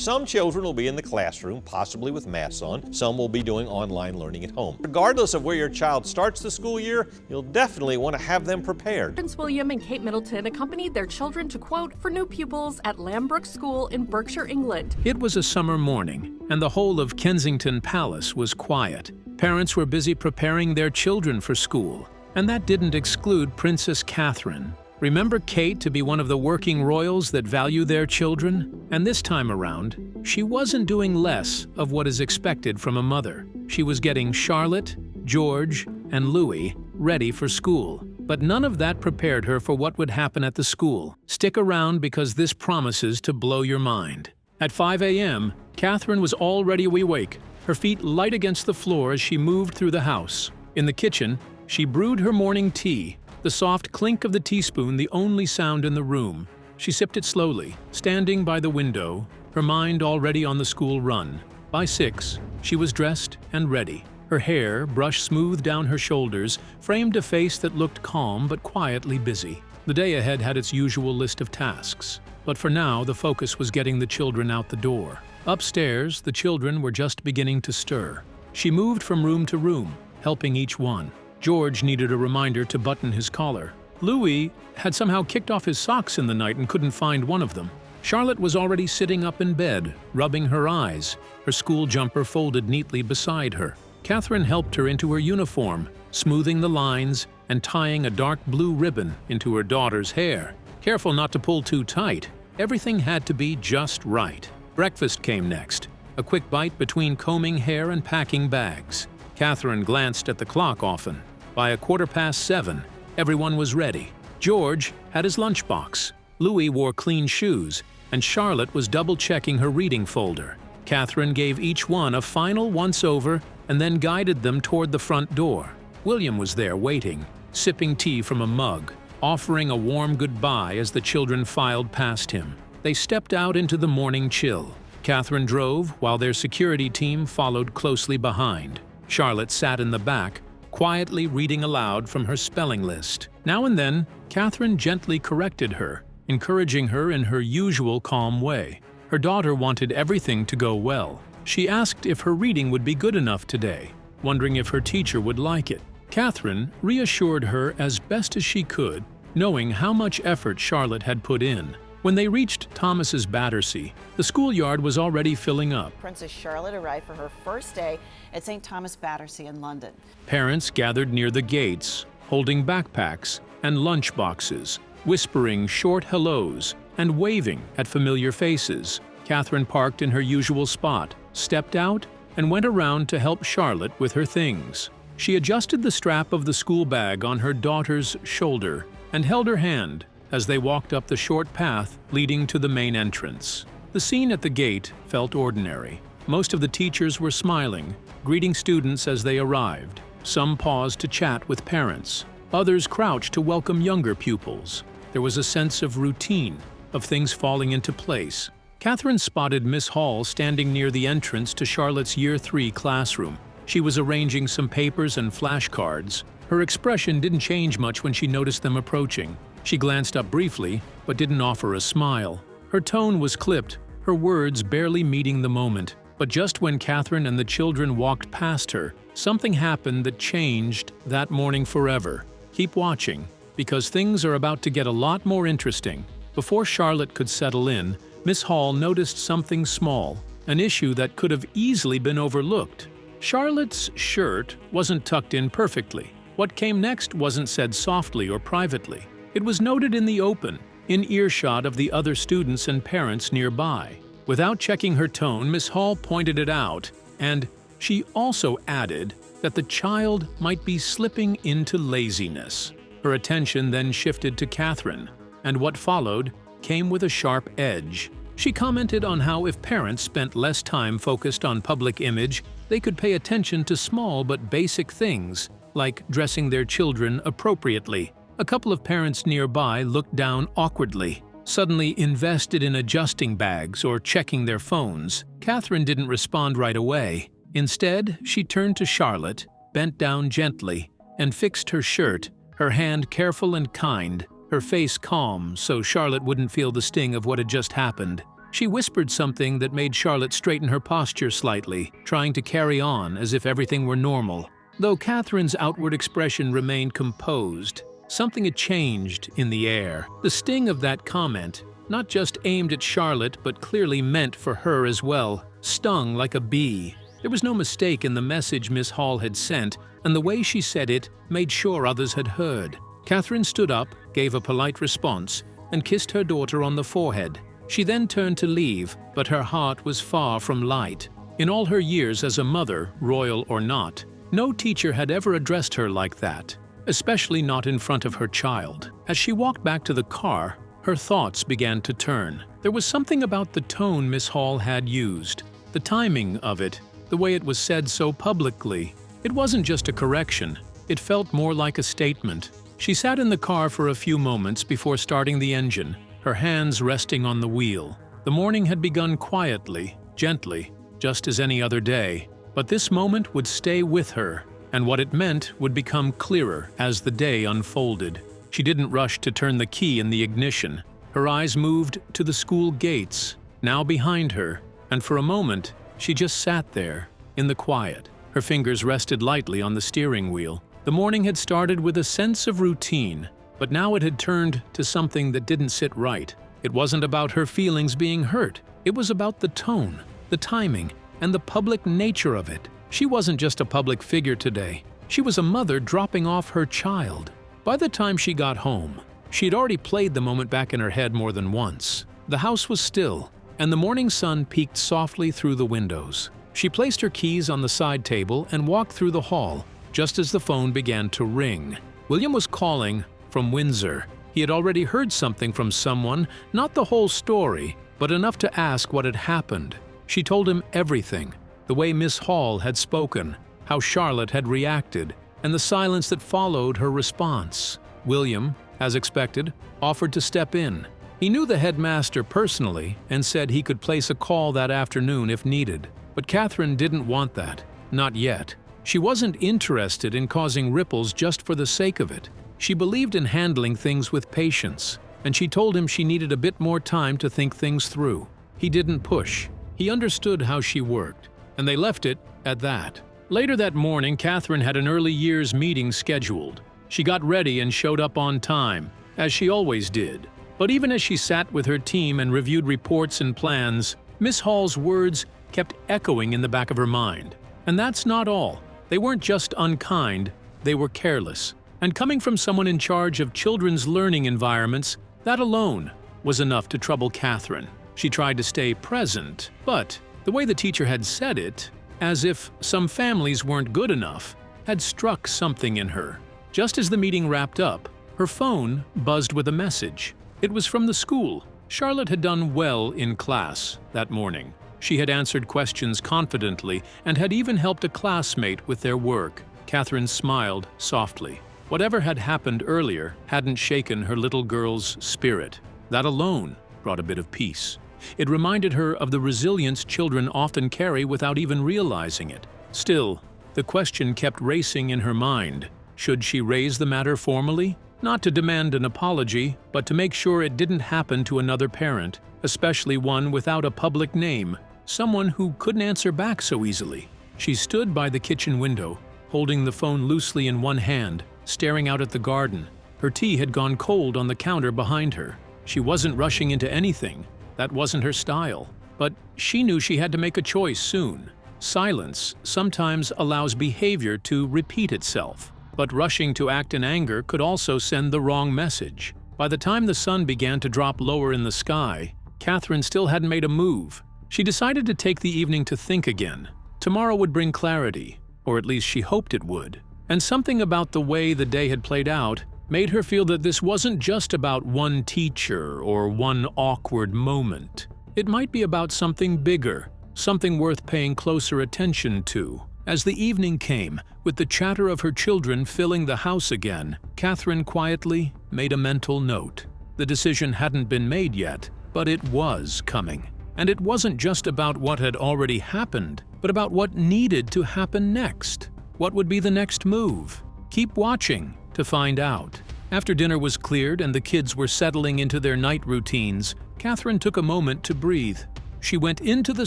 Some children will be in the classroom, possibly with masks on. Some will be doing online learning at home. Regardless of where your child starts the school year, you'll definitely want to have them prepared. Prince William and Kate Middleton accompanied their children to quote for new pupils at Lambrook School in Berkshire, England. It was a summer morning, and the whole of Kensington Palace was quiet. Parents were busy preparing their children for school, and that didn't exclude Princess Catherine. Remember Kate to be one of the working royals that value their children? And this time around, she wasn't doing less of what is expected from a mother. She was getting Charlotte, George, and Louis ready for school. But none of that prepared her for what would happen at the school. Stick around because this promises to blow your mind. At 5 a.m., Catherine was already awake, her feet light against the floor as she moved through the house. In the kitchen, she brewed her morning tea, the soft clink of the teaspoon the only sound in the room. She sipped it slowly, standing by the window, her mind already on the school run. By 6, she was dressed and ready. Her hair, brushed smooth down her shoulders, framed a face that looked calm but quietly busy. The day ahead had its usual list of tasks, but for now the focus was getting the children out the door. Upstairs, the children were just beginning to stir. She moved from room to room, helping each one. George needed a reminder to button his collar. Louis had somehow kicked off his socks in the night and couldn't find one of them. Charlotte was already sitting up in bed, rubbing her eyes, her school jumper folded neatly beside her. Catherine helped her into her uniform, smoothing the lines and tying a dark blue ribbon into her daughter's hair. Careful not to pull too tight. Everything had to be just right. Breakfast came next, a quick bite between combing hair and packing bags. Catherine glanced at the clock often. By 7:15, everyone was ready. George had his lunchbox. Louis wore clean shoes, and Charlotte was double-checking her reading folder. Catherine gave each one a final once-over and then guided them toward the front door. William was there waiting, sipping tea from a mug, offering a warm goodbye as the children filed past him. They stepped out into the morning chill. Catherine drove while their security team followed closely behind. Charlotte sat in the back, quietly reading aloud from her spelling list. Now and then, Catherine gently corrected her, encouraging her in her usual calm way. Her daughter wanted everything to go well. She asked if her reading would be good enough today, wondering if her teacher would like it. Catherine reassured her as best as she could, knowing how much effort Charlotte had put in. When they reached Thomas's Battersea, the schoolyard was already filling up. Princess Charlotte arrived for her first day at St. Thomas Battersea in London. Parents gathered near the gates, holding backpacks and lunch boxes, whispering short hellos and waving at familiar faces. Catherine parked in her usual spot, stepped out, and went around to help Charlotte with her things. She adjusted the strap of the school bag on her daughter's shoulder and held her hand as they walked up the short path leading to the main entrance. The scene at the gate felt ordinary. Most of the teachers were smiling, greeting students as they arrived. Some paused to chat with parents. Others crouched to welcome younger pupils. There was a sense of routine, of things falling into place. Catherine spotted Miss Hall standing near the entrance to Charlotte's Year 3 classroom. She was arranging some papers and flashcards. Her expression didn't change much when she noticed them approaching. She glanced up briefly, but didn't offer a smile. Her tone was clipped, her words barely meeting the moment. But just when Catherine and the children walked past her, something happened that changed that morning forever. Keep watching, because things are about to get a lot more interesting. Before Charlotte could settle in, Miss Hall noticed something small, an issue that could have easily been overlooked. Charlotte's shirt wasn't tucked in perfectly. What came next wasn't said softly or privately. It was noted in the open, in earshot of the other students and parents nearby. Without checking her tone, Miss Hall pointed it out, and she also added that the child might be slipping into laziness. Her attention then shifted to Catherine, and what followed came with a sharp edge. She commented on how if parents spent less time focused on public image, they could pay attention to small but basic things, like dressing their children appropriately. A couple of parents nearby looked down awkwardly, suddenly invested in adjusting bags or checking their phones. Catherine didn't respond right away. Instead, she turned to Charlotte, bent down gently, and fixed her shirt, her hand careful and kind, her face calm so Charlotte wouldn't feel the sting of what had just happened. She whispered something that made Charlotte straighten her posture slightly, trying to carry on as if everything were normal. Though Catherine's outward expression remained composed, something had changed in the air. The sting of that comment, not just aimed at Charlotte but clearly meant for her as well, stung like a bee. There was no mistake in the message Miss Hall had sent, and the way she said it made sure others had heard. Catherine stood up, gave a polite response, and kissed her daughter on the forehead. She then turned to leave, but her heart was far from light. In all her years as a mother, royal or not, no teacher had ever addressed her like that, especially not in front of her child. As she walked back to the car, her thoughts began to turn. There was something about the tone Miss Hall had used, the timing of it, the way it was said so publicly. It wasn't just a correction, it felt more like a statement. She sat in the car for a few moments before starting the engine, her hands resting on the wheel. The morning had begun quietly, gently, just as any other day, but this moment would stay with her, and what it meant would become clearer as the day unfolded. She didn't rush to turn the key in the ignition. Her eyes moved to the school gates, now behind her, and for a moment, she just sat there, in the quiet. Her fingers rested lightly on the steering wheel. The morning had started with a sense of routine, but now it had turned to something that didn't sit right. It wasn't about her feelings being hurt. It was about the tone, the timing, and the public nature of it. She wasn't just a public figure today. She was a mother dropping off her child. By the time she got home, she had already played the moment back in her head more than once. The house was still, and the morning sun peeked softly through the windows. She placed her keys on the side table and walked through the hall, just as the phone began to ring. William was calling from Windsor. He had already heard something from someone, not the whole story, but enough to ask what had happened. She told him everything, the way Miss Hall had spoken, how Charlotte had reacted, and the silence that followed her response. William, as expected, offered to step in. He knew the headmaster personally and said he could place a call that afternoon if needed. But Catherine didn't want that, not yet. She wasn't interested in causing ripples just for the sake of it. She believed in handling things with patience, and she told him she needed a bit more time to think things through. He didn't push. He understood how she worked, and they left it at that. Later that morning, Catherine had an early years meeting scheduled. She got ready and showed up on time, as she always did. But even as she sat with her team and reviewed reports and plans, Miss Hall's words kept echoing in the back of her mind. And that's not all. They weren't just unkind, they were careless. And coming from someone in charge of children's learning environments, that alone was enough to trouble Catherine. She tried to stay present, but the way the teacher had said it, as if some families weren't good enough, had struck something in her. Just as the meeting wrapped up, her phone buzzed with a message. It was from the school. Charlotte had done well in class that morning. She had answered questions confidently and had even helped a classmate with their work. Catherine smiled softly. Whatever had happened earlier hadn't shaken her little girl's spirit. That alone brought a bit of peace. It reminded her of the resilience children often carry without even realizing it. Still, the question kept racing in her mind. Should she raise the matter formally? Not to demand an apology, but to make sure it didn't happen to another parent, especially one without a public name, someone who couldn't answer back so easily. She stood by the kitchen window, holding the phone loosely in one hand, staring out at the garden. Her tea had gone cold on the counter behind her. She wasn't rushing into anything. That wasn't her style. But she knew she had to make a choice soon. Silence sometimes allows behavior to repeat itself. But rushing to act in anger could also send the wrong message. By the time the sun began to drop lower in the sky, Catherine still hadn't made a move. She decided to take the evening to think again. Tomorrow would bring clarity, or at least she hoped it would. And something about the way the day had played out made her feel that this wasn't just about one teacher or one awkward moment. It might be about something bigger, something worth paying closer attention to. As the evening came, with the chatter of her children filling the house again, Catherine quietly made a mental note. The decision hadn't been made yet, but it was coming. And it wasn't just about what had already happened, but about what needed to happen next. What would be the next move? Keep watching to find out. After dinner was cleared and the kids were settling into their night routines, Catherine took a moment to breathe. She went into the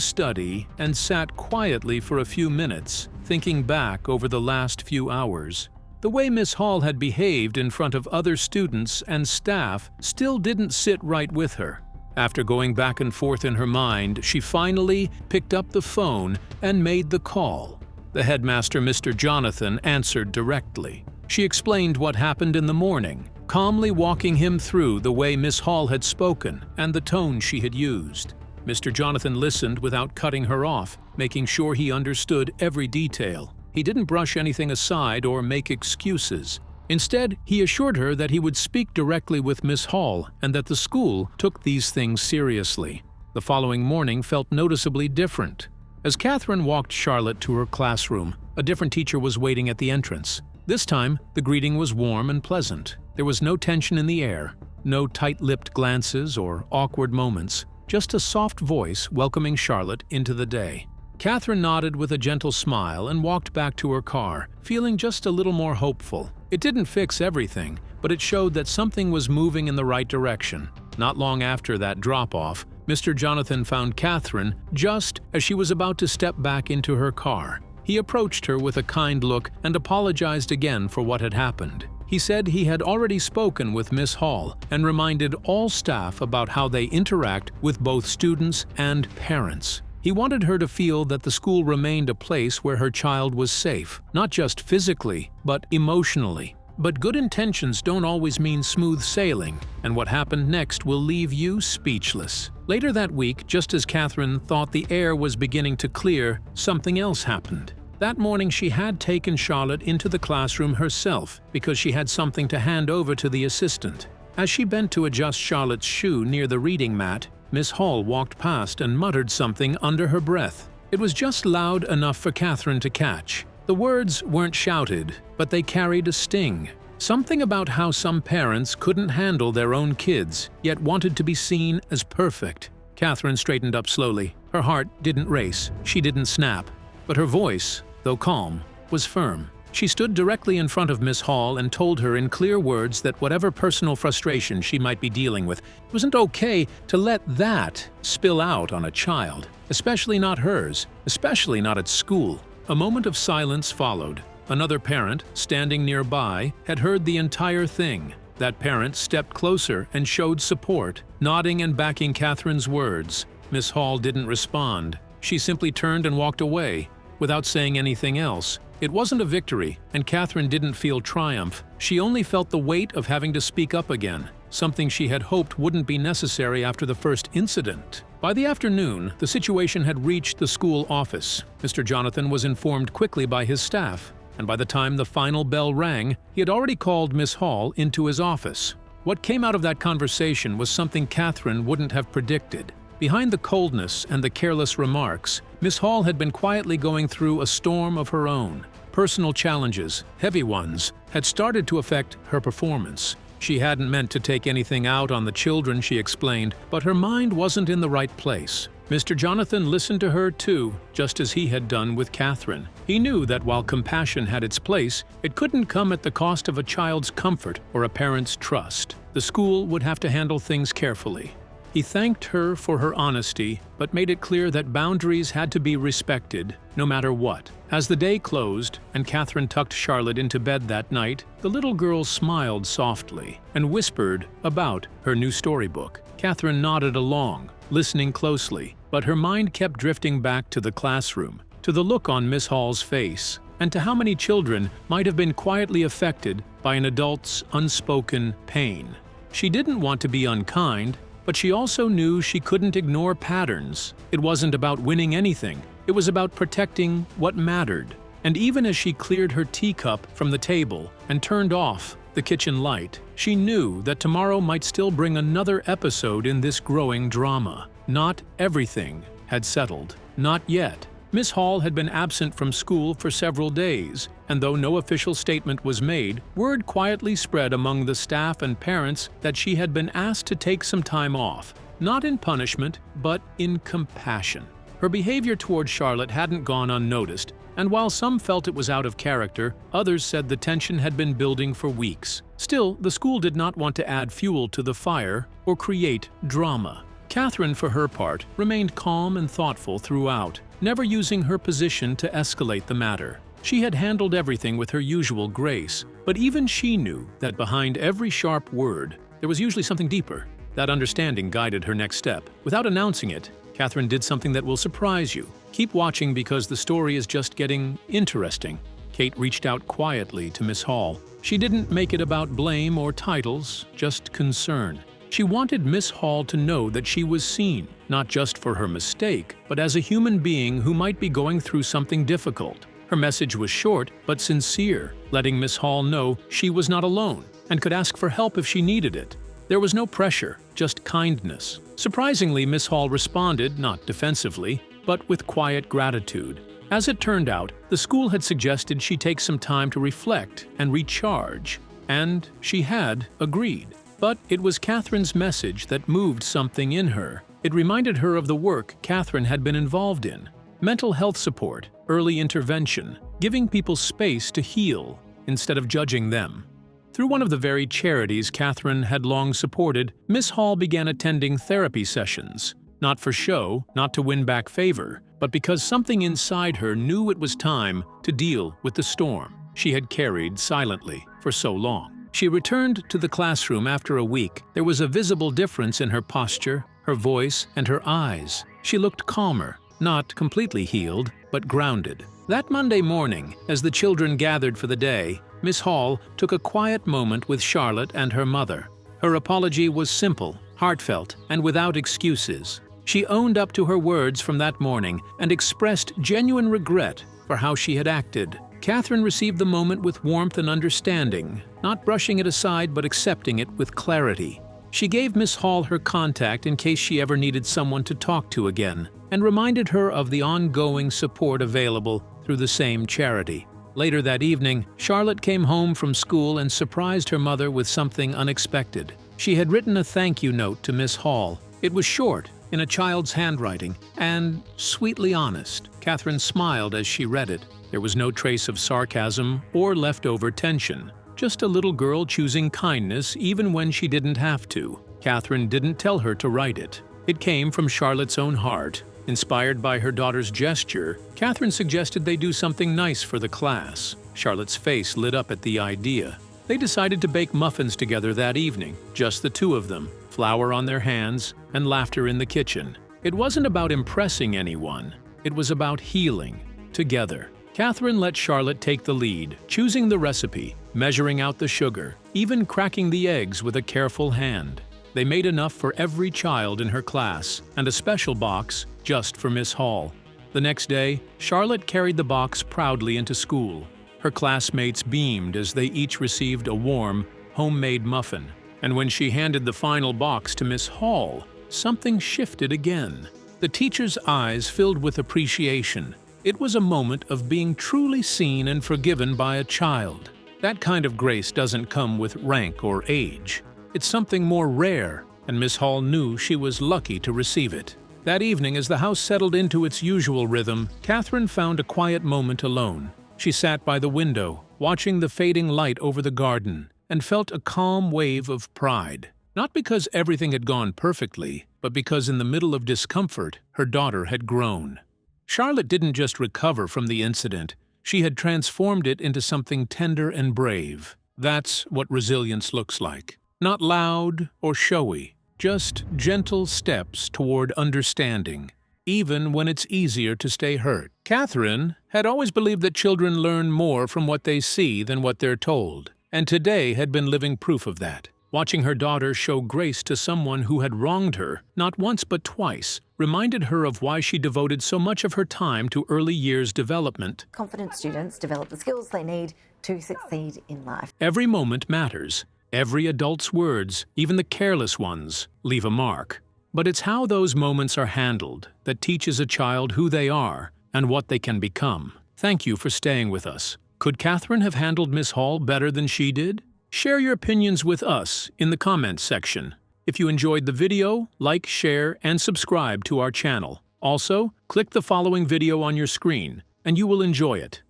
study and sat quietly for a few minutes, thinking back over the last few hours. The way Miss Hall had behaved in front of other students and staff still didn't sit right with her. After going back and forth in her mind, she finally picked up the phone and made the call. The headmaster, Mr. Jonathan, answered directly. She explained what happened in the morning, calmly walking him through the way Miss Hall had spoken and the tone she had used. Mr. Jonathan listened without cutting her off, making sure he understood every detail. He didn't brush anything aside or make excuses. Instead, he assured her that he would speak directly with Miss Hall and that the school took these things seriously. The following morning felt noticeably different. As Catherine walked Charlotte to her classroom, a different teacher was waiting at the entrance. This time, the greeting was warm and pleasant. There was no tension in the air, no tight-lipped glances or awkward moments, just a soft voice welcoming Charlotte into the day. Catherine nodded with a gentle smile and walked back to her car, feeling just a little more hopeful. It didn't fix everything, but it showed that something was moving in the right direction. Not long after that drop-off, Mr. Jonathan found Catherine just as she was about to step back into her car. He approached her with a kind look and apologized again for what had happened. He said he had already spoken with Miss Hall and reminded all staff about how they interact with both students and parents. He wanted her to feel that the school remained a place where her child was safe, not just physically, but emotionally. But good intentions don't always mean smooth sailing, and what happened next will leave you speechless. Later that week, just as Catherine thought the air was beginning to clear, something else happened. That morning she had taken Charlotte into the classroom herself because she had something to hand over to the assistant. As she bent to adjust Charlotte's shoe near the reading mat, Miss Hall walked past and muttered something under her breath. It was just loud enough for Catherine to catch. The words weren't shouted, but they carried a sting. Something about how some parents couldn't handle their own kids, yet wanted to be seen as perfect. Catherine straightened up slowly. Her heart didn't race, she didn't snap, but her voice, though calm, was firm. She stood directly in front of Miss Hall and told her in clear words that whatever personal frustration she might be dealing with, it wasn't okay to let that spill out on a child, especially not hers, especially not at school. A moment of silence followed. Another parent, standing nearby, had heard the entire thing. That parent stepped closer and showed support, nodding and backing Catherine's words. Miss Hall didn't respond. She simply turned and walked away, without saying anything else. It wasn't a victory, and Catherine didn't feel triumph. She only felt the weight of having to speak up again, something she had hoped wouldn't be necessary after the first incident. By the afternoon, the situation had reached the school office. Mr. Jonathan was informed quickly by his staff, and by the time the final bell rang, he had already called Miss Hall into his office. What came out of that conversation was something Catherine wouldn't have predicted. Behind the coldness and the careless remarks, Miss Hall had been quietly going through a storm of her own. Personal challenges, heavy ones, had started to affect her performance. She hadn't meant to take anything out on the children, she explained, but her mind wasn't in the right place. Mr. Jonathan listened to her too, just as he had done with Catherine. He knew that while compassion had its place, it couldn't come at the cost of a child's comfort or a parent's trust. The school would have to handle things carefully. He thanked her for her honesty, but made it clear that boundaries had to be respected, no matter what. As the day closed, and Catherine tucked Charlotte into bed that night, the little girl smiled softly and whispered about her new storybook. Catherine nodded along, listening closely, but her mind kept drifting back to the classroom, to the look on Miss Hall's face, and to how many children might have been quietly affected by an adult's unspoken pain. She didn't want to be unkind, but she also knew she couldn't ignore patterns. It wasn't about winning anything. It was about protecting what mattered. And even as she cleared her teacup from the table and turned off the kitchen light, she knew that tomorrow might still bring another episode in this growing drama. Not everything had settled. Not yet. Miss Hall had been absent from school for several days, and though no official statement was made, word quietly spread among the staff and parents that she had been asked to take some time off, not in punishment, but in compassion. Her behavior toward Charlotte hadn't gone unnoticed, And while some felt it was out of character, others said the tension had been building for weeks. Still, the school did not want to add fuel to the fire or create drama. Catherine, for her part, remained calm and thoughtful throughout, never using her position to escalate the matter. She had handled everything with her usual grace, but even she knew that behind every sharp word, there was usually something deeper. That understanding guided her next step. Without announcing it, Catherine did something that will surprise you. Keep watching because the story is just getting interesting. Kate reached out quietly to Miss Hall. She didn't make it about blame or titles, just concern. She wanted Miss Hall to know that she was seen, not just for her mistake, but as a human being who might be going through something difficult. Her message was short but sincere, letting Miss Hall know she was not alone and could ask for help if she needed it. There was no pressure, just kindness. Surprisingly, Miss Hall responded, not defensively, but with quiet gratitude. As it turned out, the school had suggested she take some time to reflect and recharge, and she had agreed. But it was Catherine's message that moved something in her. It reminded her of the work Catherine had been involved in: mental health support, early intervention, giving people space to heal instead of judging them. Through one of the very charities Catherine had long supported, Miss Hall began attending therapy sessions. Not for show, not to win back favor, but because something inside her knew it was time to deal with the storm she had carried silently for so long. She returned to the classroom after a week. There was a visible difference in her posture, her voice, and her eyes. She looked calmer, not completely healed, but grounded. That Monday morning, as the children gathered for the day, Miss Hall took a quiet moment with Charlotte and her mother. Her apology was simple, heartfelt, and without excuses. She owned up to her words from that morning and expressed genuine regret for how she had acted. Catherine received the moment with warmth and understanding, not brushing it aside but accepting it with clarity. She gave Miss Hall her contact in case she ever needed someone to talk to again, and reminded her of the ongoing support available through the same charity. Later that evening, Charlotte came home from school and surprised her mother with something unexpected. She had written a thank you note to Miss Hall. It was short, in a child's handwriting, and sweetly honest. Catherine smiled as she read it. There was no trace of sarcasm or leftover tension. Just a little girl choosing kindness even when she didn't have to. Catherine didn't tell her to write it. It came from Charlotte's own heart. Inspired by her daughter's gesture, Catherine suggested they do something nice for the class. Charlotte's face lit up at the idea. They decided to bake muffins together that evening, just the two of them, flour on their hands and laughter in the kitchen. It wasn't about impressing anyone. It was about healing, together. Catherine let Charlotte take the lead, choosing the recipe, measuring out the sugar, even cracking the eggs with a careful hand. They made enough for every child in her class, and a special box just for Miss Hall. The next day, Charlotte carried the box proudly into school. Her classmates beamed as they each received a warm, homemade muffin. And when she handed the final box to Miss Hall, something shifted again. The teacher's eyes filled with appreciation. It was a moment of being truly seen and forgiven by a child. That kind of grace doesn't come with rank or age. It's something more rare, and Miss Hall knew she was lucky to receive it. That evening, as the house settled into its usual rhythm, Catherine found a quiet moment alone. She sat by the window, watching the fading light over the garden, and felt a calm wave of pride. Not because everything had gone perfectly, but because in the middle of discomfort, her daughter had grown. Charlotte didn't just recover from the incident, she had transformed it into something tender and brave. That's what resilience looks like. Not loud or showy, just gentle steps toward understanding, even when it's easier to stay hurt. Catherine had always believed that children learn more from what they see than what they're told, and today had been living proof of that. Watching her daughter show grace to someone who had wronged her, not once but twice, reminded her of why she devoted so much of her time to early years development. Confident students develop the skills they need to succeed in life. Every moment matters. Every adult's words, even the careless ones, leave a mark. But it's how those moments are handled that teaches a child who they are and what they can become. Thank you for staying with us. Could Catherine have handled Miss Hall better than she did? Share your opinions with us in the comments section. If you enjoyed the video, like, share, and subscribe to our channel. Also, click the following video on your screen. and you will enjoy it.